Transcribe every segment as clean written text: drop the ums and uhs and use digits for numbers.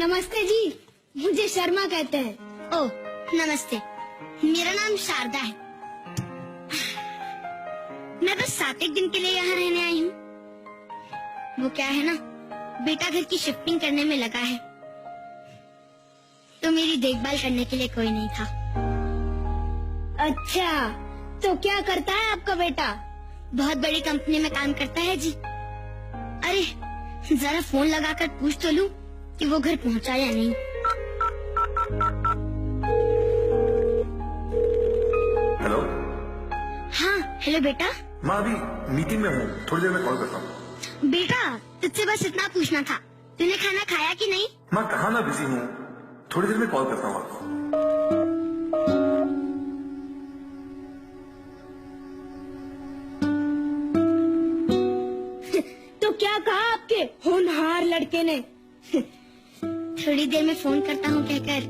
नमस्ते जी, मुझे शर्मा कहते हैं। ओह नमस्ते, मेरा नाम शारदा है। मैं बस 7 एक दिन के लिए यहाँ रहने आई हूँ। वो क्या है ना, बेटा घर की शिफ्टिंग करने में लगा है, तो मेरी देखभाल करने के लिए कोई नहीं था। अच्छा, तो क्या करता है आपका बेटा? बहुत बड़ी कंपनी में काम करता है जी। अरे जरा फोन लगाकर पूछ तो लूं कि वो घर पहुंचा या नहीं। हेलो। हाँ हेलो बेटा। माँ अभी मीटिंग में हूँ, थोड़ी देर में कॉल करता हूँ। बेटा तुझसे बस इतना पूछना था, तूने खाना खाया कि नहीं? माँ कहाँ ना, बिजी हूँ, थोड़ी देर में कॉल करता हूँ आपको। तो क्या कहा आपके होनहार लड़के ने? थोड़ी देर में फोन करता हूँ कहकर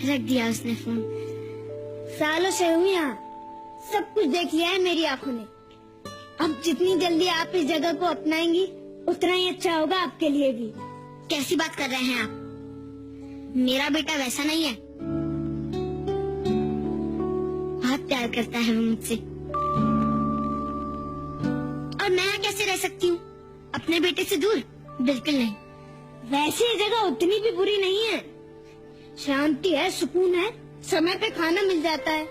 रख दिया उसने फोन। सालों से हूँ यहाँ, सब कुछ देख लिया है मेरी आंखों ने। अब जितनी जल्दी आप इस जगह को अपनाएंगी उतना ही अच्छा होगा आपके लिए भी। कैसी बात कर रहे हैं आप? मेरा बेटा वैसा नहीं है, बहुत प्यार करता है वो मुझसे। और मैं यहाँ कैसे रह सकती हूँ अपने बेटे से दूर? बिल्कुल नहीं। वैसे ये जगह उतनी भी बुरी नहीं है, शांति है, सुकून है, समय पे खाना मिल जाता है,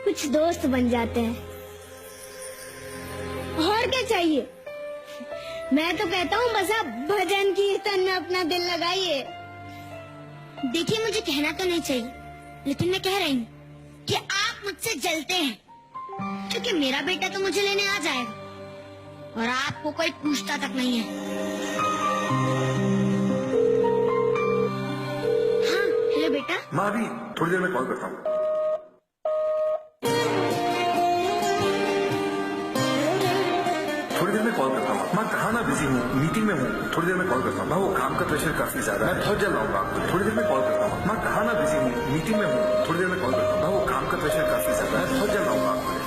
कुछ दोस्त बन जाते हैं, और क्या चाहिए? मैं तो कहता हूँ बस आप भजन कीर्तन में अपना दिल लगाइए। देखिए मुझे कहना तो नहीं चाहिए, लेकिन मैं कह रही हूँ कि आप मुझसे जलते हैं, क्योंकि मेरा बेटा तो मुझे लेने आ जाएगा और आपको कोई पूछता तक नहीं है। हाँ हेलो बेटा। माँ अभी थोड़ी देर में कॉल करता हूँ। थोड़ी देर में कॉल करता हूँ। माँ कहाँ ना, बिजी हूँ, मीटिंग में हूँ, थोड़ी देर में कॉल करता हूँ। माँ वो काम का प्रेशर काफी ज्यादा है, मैं बहुत जल्द आऊंगा आपको, थोड़ी देर में कॉल करता हूँ। माँ कहाँ ना, बिजी हूँ, मीटिंग में हूँ, थोड़ी देर में कॉल करता हूँ। माँ वो काम का प्रेशर काफी ज्यादा है, मैं बहुत जल्द आऊंगा आपको।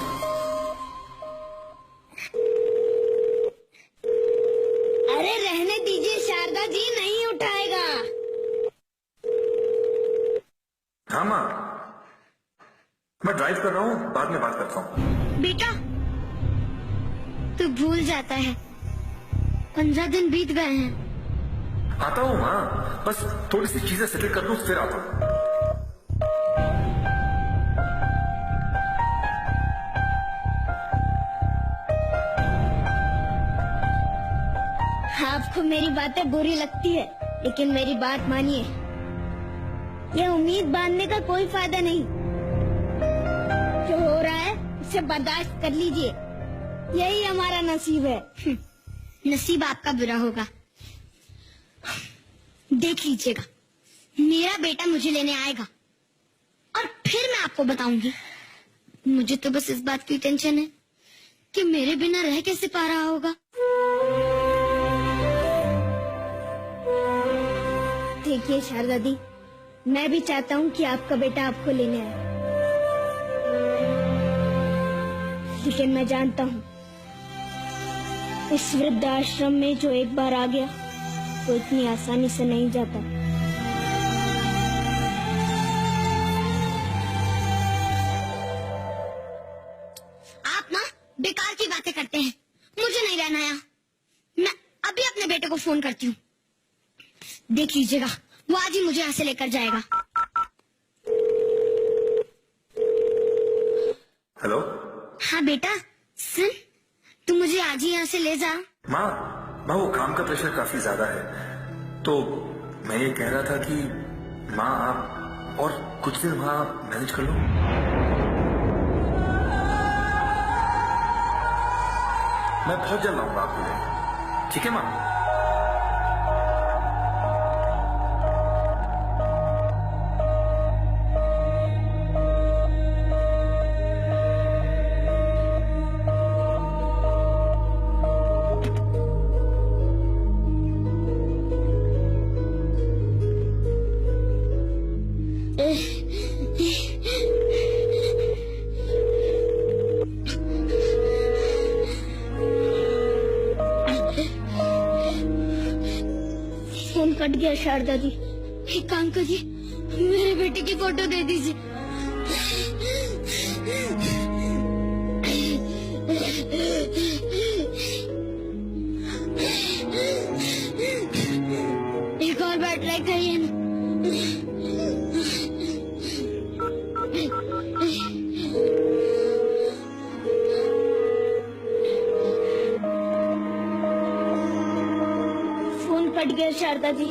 अरे रहने दीजिए शारदा जी, नहीं उठाएगा। हाँ माँ, मैं ड्राइव कर रहा हूँ, बाद में बात करता हूँ। बेटा तू भूल जाता है, 15 दिन बीत गए हैं। आता हूँ माँ, बस थोड़ी सी चीजें सेटल कर लूँ फिर आता हूँ। आपको मेरी बातें बुरी लगती है, लेकिन मेरी बात मानिए, ये उम्मीद बांधने का कोई फायदा नहीं। जो हो रहा है उसे बर्दाश्त कर लीजिए, यही हमारा नसीब है। नसीब आपका बुरा होगा। देख लीजिएगा, मेरा बेटा मुझे लेने आएगा और फिर मैं आपको बताऊंगी। मुझे तो बस इस बात की टेंशन है कि मेरे बिना रह कैसे पा रहा होगा। देखिए शारदा दी, मैं भी चाहता हूँ कि आपका बेटा आपको लेने आए, लेकिन मैं जानता हूँ इस वृद्धाश्रम में जो एक बार आ गया वो इतनी आसानी से नहीं जाता। आप ना बेकार की बातें करते हैं, मुझे नहीं रहना यहाँ। मैं अभी अपने बेटे को फोन करती हूँ, देख लीजिएगा वो आज ही मुझे यहाँ से लेकर जाएगा। हेलो। हाँ बेटा सुन, तू मुझे आज ही यहाँ से ले जा। माँ वो काम का प्रेशर काफी ज्यादा है, तो मैं ये कह रहा था कि माँ आप और कुछ दिन वहाँ मैनेज कर लो। मैं बहुत जल्द आऊंगा आपको लेने, ठीक है माँ? कट गया शारदा जी। एक काम करिए, मेरे बेटे की फोटो दे दीजिए। एक और बार ट्राई करिए ना। फोन कट गया शारदा जी।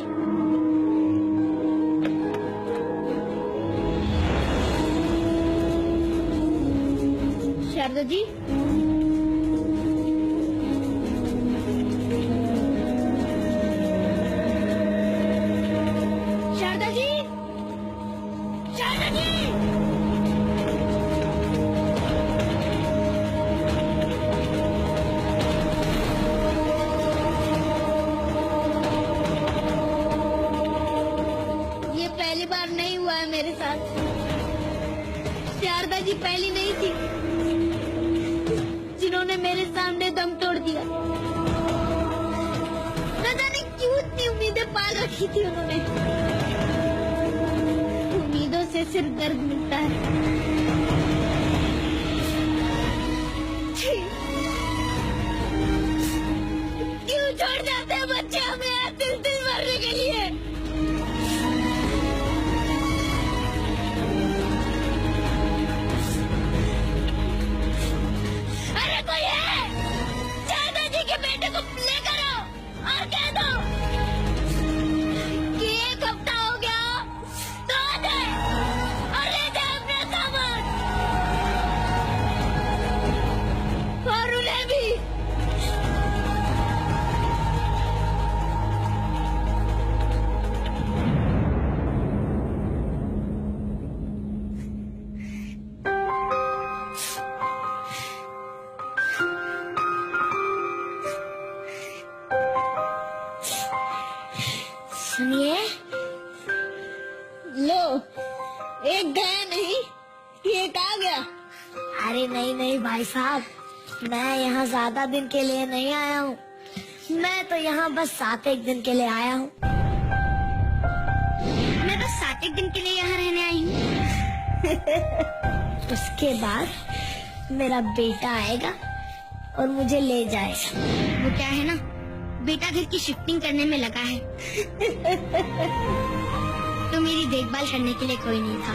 शारदा जी, शारदा जी, शारदा जी। ये पहली बार नहीं हुआ है मेरे साथ। शारदा जी पहली नहीं थी जिन्होंने मेरे सामने दम तोड़ दिया। न जाने क्यों इतनी उम्मीदें पाल रखी थी उन्होंने। उम्मीदों से सिर्फ दर्द मिलता है। छी, क्यों छोड़ जाते हैं बच्चे हमें दिल दिल मरने के लिए। अरे कोई है, शारदा जी के बेटे को लेकर आओ और कह दो कि एक हफ्ता हो गया तो आ जाए और ले जाए अपना सामान और उन्हें भी। सुनिए, लो, एक गया नहीं, एक आ गया। अरे नहीं नहीं भाई साहब, मैं यहाँ ज्यादा दिन के लिए नहीं आया हूँ। मैं तो यहाँ बस 7 दिन के लिए आया हूँ। मैं बस 7 दिन के लिए यहाँ रहने आई हूँ। उसके बाद मेरा बेटा आएगा और मुझे ले जाएगा। वो क्या है ना, बेटा घर की शिफ्टिंग करने में लगा है। तो मेरी देखभाल करने के लिए कोई नहीं था।